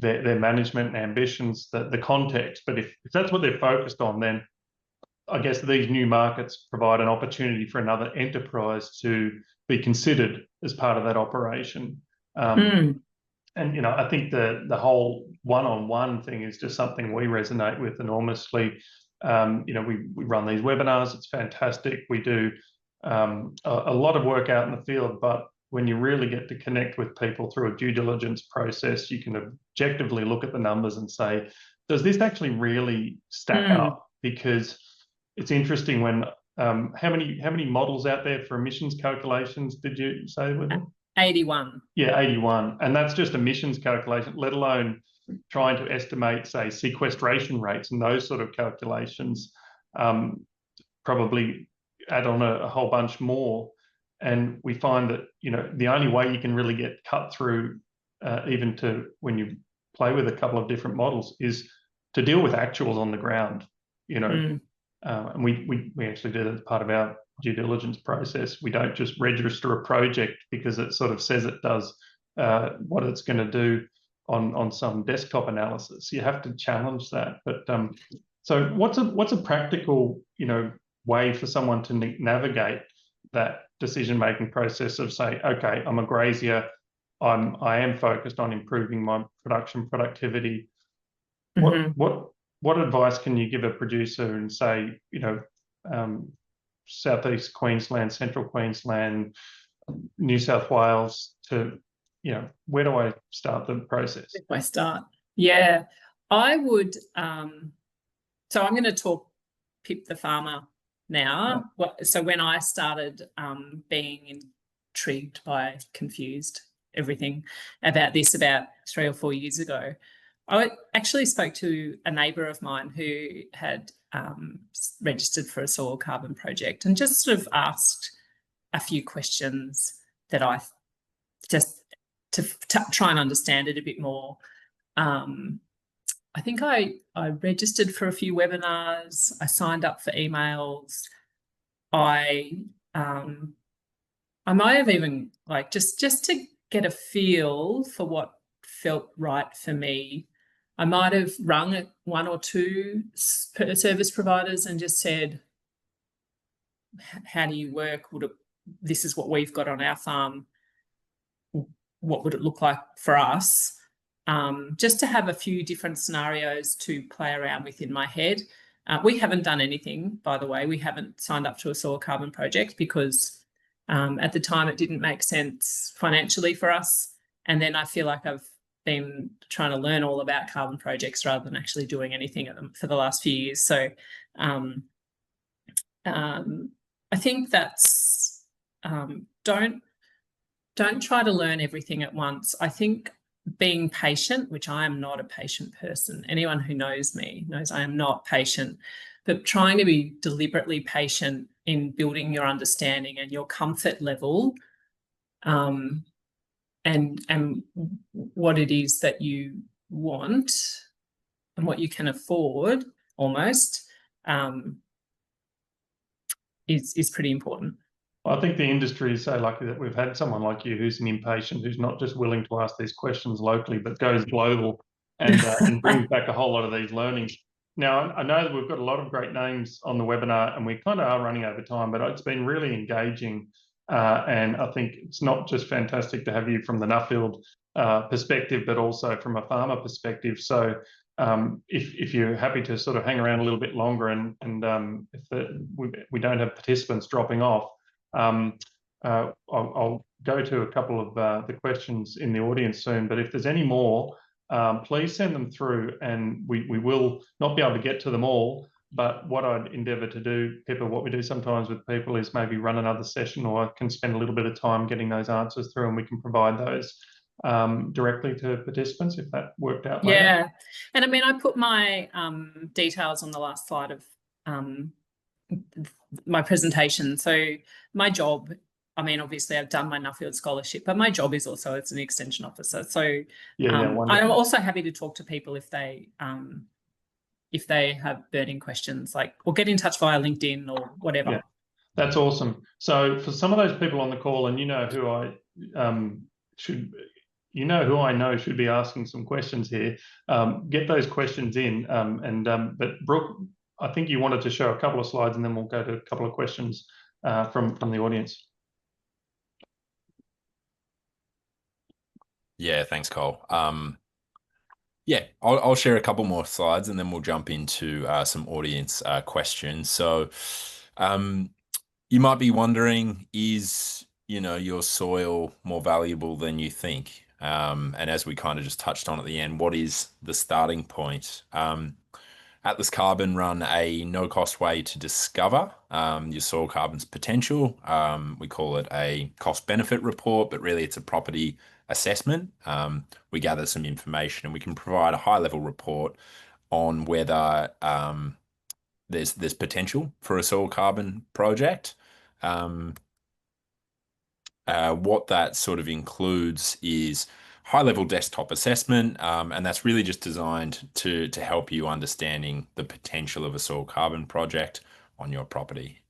Speaker 3: management and ambitions, the context. But if that's what they're focused on, then I guess these new markets provide an opportunity for another enterprise to be considered as part of that operation. And, you know, I think the whole one-on-one thing is just something we resonate with enormously. You know, we run these webinars. It's fantastic. We do a lot of work out in the field, but when you really get to connect with people through a due diligence process, you can objectively look at the numbers and say, does this actually really stack up? Because it's interesting when how many models out there for emissions calculations did you say with it?
Speaker 2: 81.
Speaker 3: Yeah, 81. And that's just emissions calculation, let alone trying to estimate, say, sequestration rates and those sort of calculations. Probably add on a whole bunch more. And we find that, you know, the only way you can really get cut through, even to when you play with a couple of different models, is to deal with actuals on the ground, you know. And we actually do that as part of our due diligence process. We don't just register a project because it sort of says it does what it's going to do on some desktop analysis. You have to challenge that. But so what's a practical, you know, way for someone to navigate that decision-making process of say, okay, I'm a grazier, I am focused on improving my production productivity. What advice can you give a producer in say, Southeast Queensland, Central Queensland, New South Wales to, where do I start the process?
Speaker 2: Where do I start? Yeah, I would, so I'm going to talk Pip the farmer now. So when I started being intrigued by, confused, everything about this about 3 or 4 years ago, I actually spoke to a neighbour of mine who had registered for a soil carbon project and just sort of asked a few questions that I just to try and understand it a bit more. I think I registered for a few webinars. I signed up for emails. I might have even just to get a feel for what felt right for me, I might have rung 1 or 2 service providers and just said, how do you work? This is what we've got on our farm. What would it look like for us? Just to have a few different scenarios to play around with in my head. We haven't done anything, by the way. We haven't signed up to a soil carbon project because at the time it didn't make sense financially for us. And then I feel like I've been trying to learn all about carbon projects rather than actually doing anything at them for the last few years. So I think that's don't try to learn everything at once. I think being patient, which I am not a patient person. Anyone who knows me knows I am not patient, but trying to be deliberately patient in building your understanding and your comfort level, and what it is that you want and what you can afford almost, is pretty important.
Speaker 3: I think the industry is so lucky that we've had someone like you who's an impatient, who's not just willing to ask these questions locally, but goes global and brings back a whole lot of these learnings. Now, I know that we've got a lot of great names on the webinar and we kind of are running over time, but it's been really engaging. And I think it's not just fantastic to have you from the Nuffield perspective, but also from a farmer perspective. So if you're happy to sort of hang around a little bit longer and if we don't have participants dropping off, I'll go to a couple of the questions in the audience soon, but if there's any more, please send them through and we will not be able to get to them all. But what I'd endeavour to do, Pippa, what we do sometimes with people is maybe run another session, or I can spend a little bit of time getting those answers through and we can provide those directly to participants if that worked out later.
Speaker 2: Yeah, and I mean, I put my details on the last slide of my presentation. So my job, I mean, obviously I've done my Nuffield scholarship, but my job is also as an extension officer. So I'm also happy to talk to people if they have burning questions, or get in touch via LinkedIn or whatever.
Speaker 3: Yeah, that's awesome. So for some of those people on the call, and who I know should be asking some questions here, get those questions in. But Brooke, I think you wanted to show a couple of slides and then we'll go to a couple of questions from the audience.
Speaker 1: Yeah, thanks, Cole. Yeah, I'll share a couple more slides and then we'll jump into some audience questions. So you might be wondering, is your soil more valuable than you think? And as we kind of just touched on at the end, what is the starting point? Atlas Carbon run a no-cost way to discover your soil carbon's potential. We call it a cost-benefit report, but really it's a property assessment. We gather some information and we can provide a high-level report on whether there's potential for a soil carbon project. What that sort of includes is high-level desktop assessment, and that's really just designed to help you understanding the potential of a soil carbon project on your property.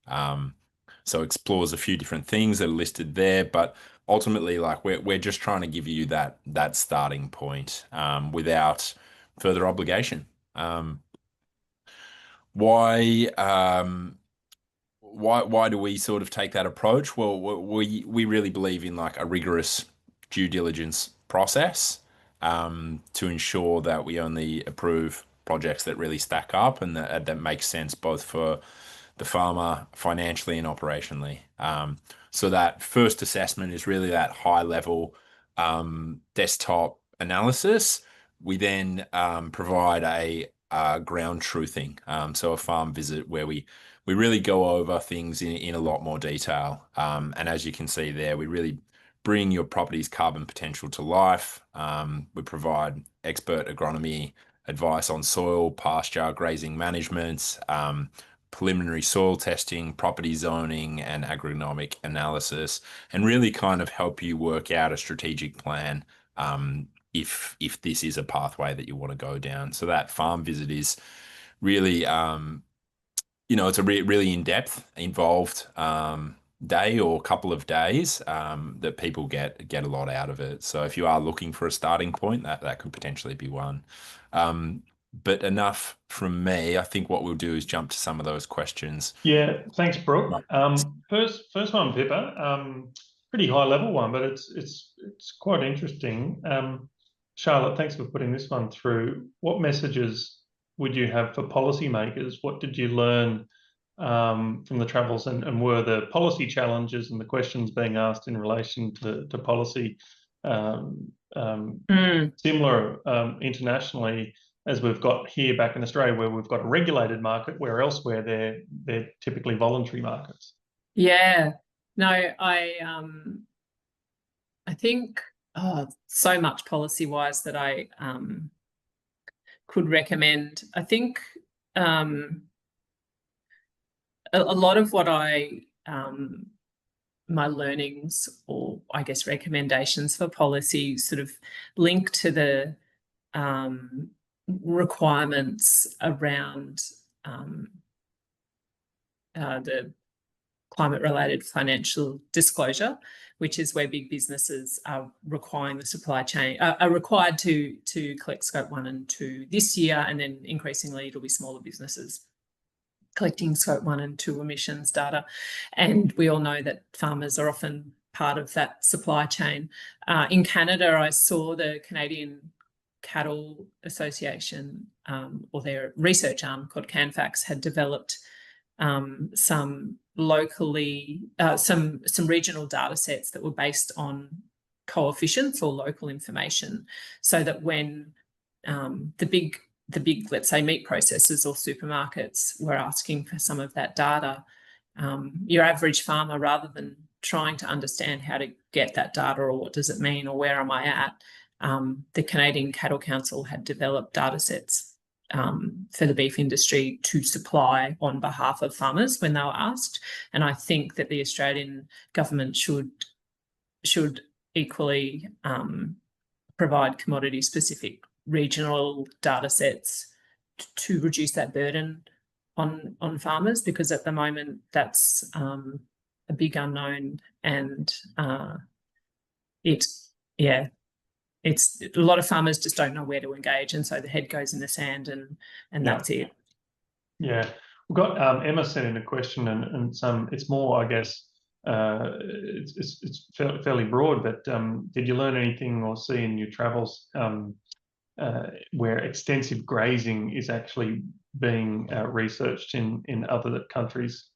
Speaker 1: So explores a few different things that are listed there, but ultimately, we're just trying to give you that starting point without further obligation. Why why do we sort of take that approach? Well, we really believe in like a rigorous due diligence process to ensure that we only approve projects that really stack up and that makes sense both for the farmer financially and operationally. So that first assessment is really that high level desktop analysis. We then provide a ground truthing, so a farm visit where we really go over things in a lot more detail. And as you can see there, we really bring your property's carbon potential to life. We provide expert agronomy advice on soil, pasture, grazing management, preliminary soil testing, property zoning, and agronomic analysis, and really kind of help you work out a strategic plan if this is a pathway that you want to go down. So that farm visit is really it's a really in-depth, involved day or couple of days that people get a lot out of it. So if you are looking for a starting point, that could potentially be one. But enough from me. I think what we'll do is jump to some of those questions.
Speaker 3: Yeah, thanks, Brooke. First one, Pippa. Pretty high level one, but it's quite interesting. Charlotte, thanks for putting this one through. What messages would you have for policymakers? What did you learn from the travels, and were the policy challenges and the questions being asked in relation to policy similar internationally as we've got here back in Australia, where we've got a regulated market, where elsewhere they're typically voluntary markets?
Speaker 2: Yeah, no, I think so much policy wise that I could recommend. I think a lot of what my learnings, or I guess recommendations for policy, sort of link to the requirements around the climate-related financial disclosure, which is where big businesses are requiring the supply chain are required to collect Scope 1 and 2 this year, and then increasingly it'll be smaller businesses collecting Scope 1 and 2 emissions data. And we all know that farmers are often part of that supply chain. In Canada, I saw the Canadian Cattle Association, or their research arm called CanFax, had developed some regional data sets that were based on coefficients or local information, so that when the big, let's say, meat processors or supermarkets were asking for some of that data, your average farmer, rather than trying to understand how to get that data or what does it mean or where am I at, the Canadian Cattle Council had developed data sets for the beef industry to supply on behalf of farmers when they were asked. And I think that the Australian government should equally provide commodity-specific regional data sets to reduce that burden on farmers, because at the moment that's a big unknown, and it's a lot of farmers just don't know where to engage, and so the head goes in the sand, and that's it.
Speaker 3: Yeah, we've got Emma sent in a question, and some. It's more, I guess, it's fairly broad. But did you learn anything or see in your travels where extensive grazing is actually being researched in other countries?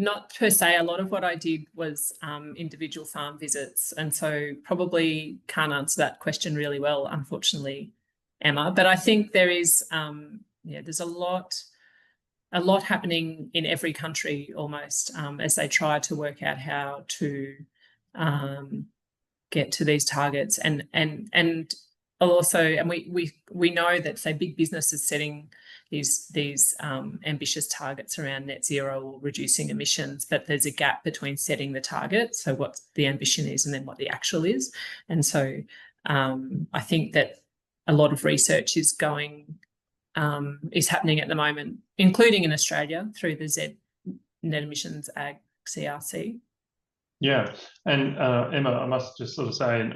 Speaker 2: Not per se. A lot of what I did was individual farm visits, and so probably can't answer that question really well, unfortunately, Emma. But I think there is, there's a lot happening in every country almost, as they try to work out how to get to these targets, and also, and we know that, say, big businesses setting these ambitious targets around net zero or reducing emissions, but there's a gap between setting the target, so what the ambition is, and then what the actual is. And so I think that a lot of research is happening at the moment, including in Australia through the Z Net Emissions Ag CRC.
Speaker 3: Yeah, and Emma, I must just sort of say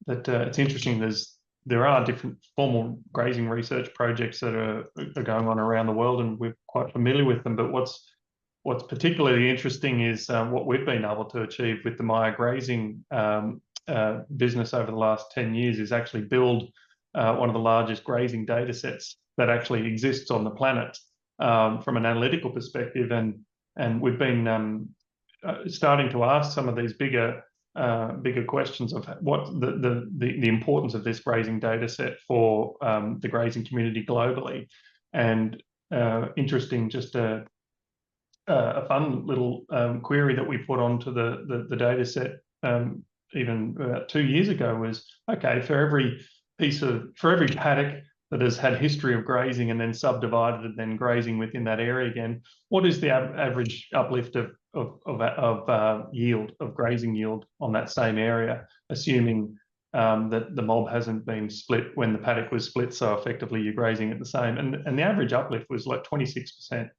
Speaker 3: that it's interesting. There's there are different formal grazing research projects that are going on around the world, and we're quite familiar with them. But what's particularly interesting is what we've been able to achieve with the Maya grazing business over the last 10 years is actually build one of the largest grazing data sets that actually exists on the planet from an analytical perspective. And we've been starting to ask some of these bigger questions of what the importance of this grazing data set for the grazing community globally. And interesting, just a fun little query that we put onto the data set even about 2 years ago was, okay, for every paddock that has had history of grazing and then subdivided and then grazing within that area again, what is the average uplift of yield, of grazing yield on that same area, assuming that the mob hasn't been split when the paddock was split, so effectively you're grazing at the same, and the average uplift was like 26%.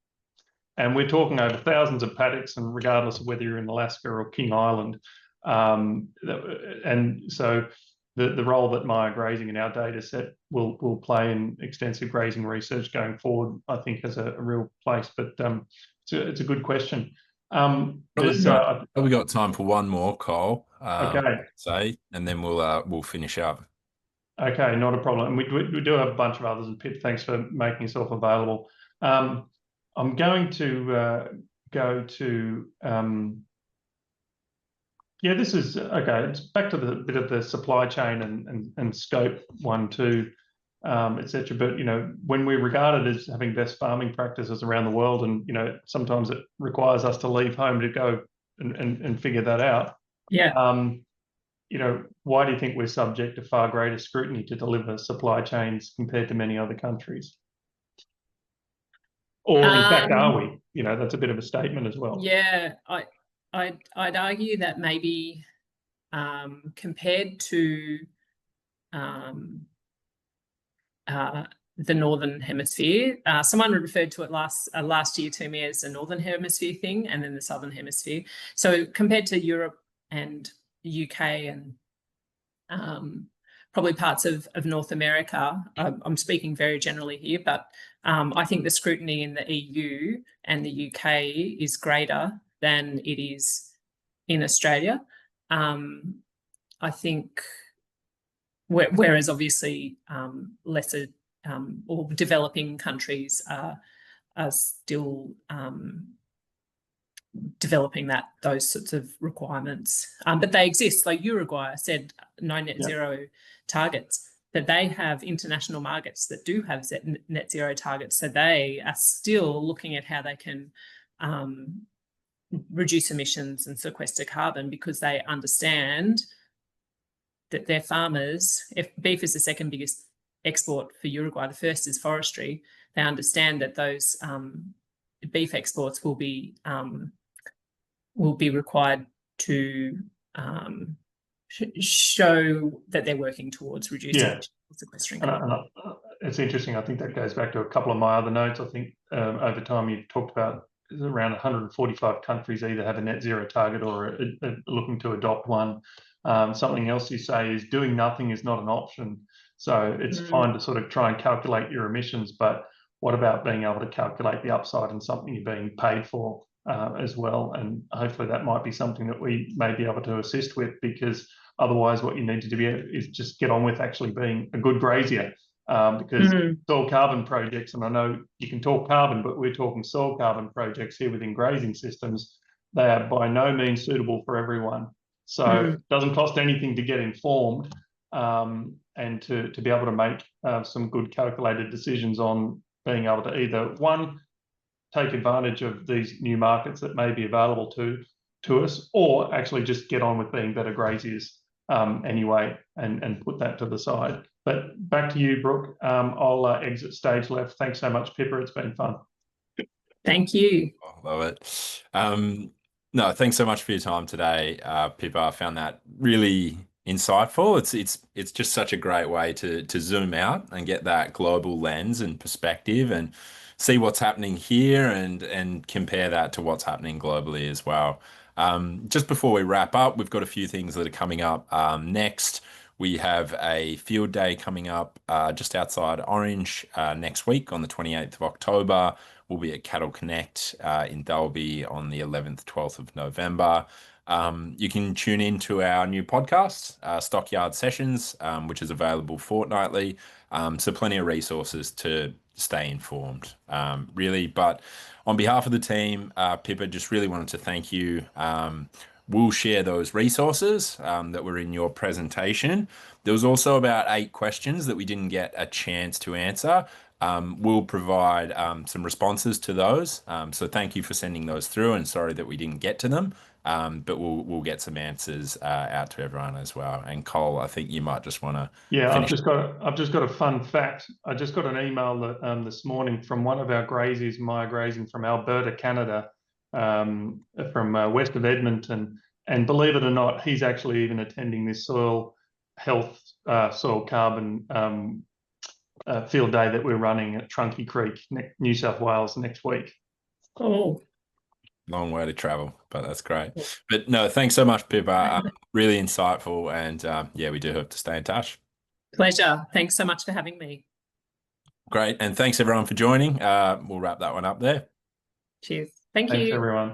Speaker 3: And we're talking over thousands of paddocks, and regardless of whether you're in Alaska or King Island. And so the role that Maya grazing in our data set will play in extensive grazing research going forward, I think, has a real place. But it's a good question.
Speaker 1: We got time for one more, Cole.
Speaker 3: Okay.
Speaker 1: And then we'll finish up.
Speaker 3: Okay, not a problem. And we do have a bunch of others. And Pip, thanks for making yourself available. I'm going to go to this is okay. It's back to the bit of the supply chain and scope 1, 2, etc. But when we're regarded as having best farming practices around the world, and sometimes it requires us to leave home to go and figure that out.
Speaker 2: Yeah.
Speaker 3: Why do you think we're subject to far greater scrutiny to deliver supply chains compared to many other countries? Or in fact, are we? That's a bit of a statement as well.
Speaker 2: Yeah, I'd argue that maybe compared to the Northern Hemisphere, someone referred to it last year to me as a Northern Hemisphere thing, and then the Southern Hemisphere. So compared to Europe and UK and probably parts of North America, I'm speaking very generally here, but I think the scrutiny in the EU and the UK is greater than it is in Australia. I think, whereas obviously lesser or developing countries are still developing those sorts of requirements, but they exist. Like Uruguay said, no net zero targets, but they have international markets that do have net zero targets. So they are still looking at how they can reduce emissions and sequester carbon, because they understand that their farmers, if beef is the second biggest export for Uruguay, the first is forestry, they understand that those beef exports will be required to show that they're working towards reducing sequestering carbon.
Speaker 3: It's interesting. I think that goes back to a couple of my other notes. I think over time you talked about around 145 countries either have a net zero target or are looking to adopt one. Something else you say is doing nothing is not an option. So it's fine to sort of try and calculate your emissions, but what about being able to calculate the upside and something you're being paid for as well? And hopefully that might be something that we may be able to assist with, because otherwise what you need to do is just get on with actually being a good grazier. Because soil carbon projects, and I know you can talk carbon, but we're talking soil carbon projects here within grazing systems, they are by no means suitable for everyone. So it doesn't cost anything to get informed and to be able to make some good calculated decisions on being able to either, one, take advantage of these new markets that may be available to us, or actually just get on with being better graziers anyway and put that to the side. But back to you, Brooke. I'll exit stage left. Thanks so much, Pippa. It's been fun.
Speaker 2: Thank you.
Speaker 1: I love it. No, thanks so much for your time today, Pippa. I found that really insightful. It's just such a great way to zoom out and get that global lens and perspective and see what's happening here and compare that to what's happening globally as well. Just before we wrap up, we've got a few things that are coming up next. We have a field day coming up just outside Orange next week on the 28th of October. We'll be at Cattle Connect in Dalby on the 11th, 12th of November. You can tune in to our new podcast, Stockyard Sessions, which is available fortnightly. So plenty of resources to stay informed, really. But on behalf of the team, Pippa, just really wanted to thank you. We'll share those resources that were in your presentation. There was also about 8 questions that we didn't get a chance to answer. We'll provide some responses to those. So thank you for sending those through, and sorry that we didn't get to them. But we'll get some answers out to everyone as well. And Cole, I think you might just want to
Speaker 3: Yeah,
Speaker 1: finish.
Speaker 3: I've just got a fun fact. I just got an email that, this morning from one of our graziers, Maya Grazing from Alberta, Canada, from west of Edmonton. And believe it or not, he's actually even attending this soil health, soil carbon field day that we're running at Trunky Creek, New South Wales, next week.
Speaker 2: Oh,
Speaker 1: Long way to travel, but that's great. But no, thanks so much, Pippa. Really insightful, and yeah, we do have to stay in touch.
Speaker 2: pleasure. Thanks so much for having me.
Speaker 1: Great, and thanks everyone for joining. We'll wrap that one up there.
Speaker 2: Cheers. Thank
Speaker 3: Thanks,
Speaker 2: you.
Speaker 3: everyone.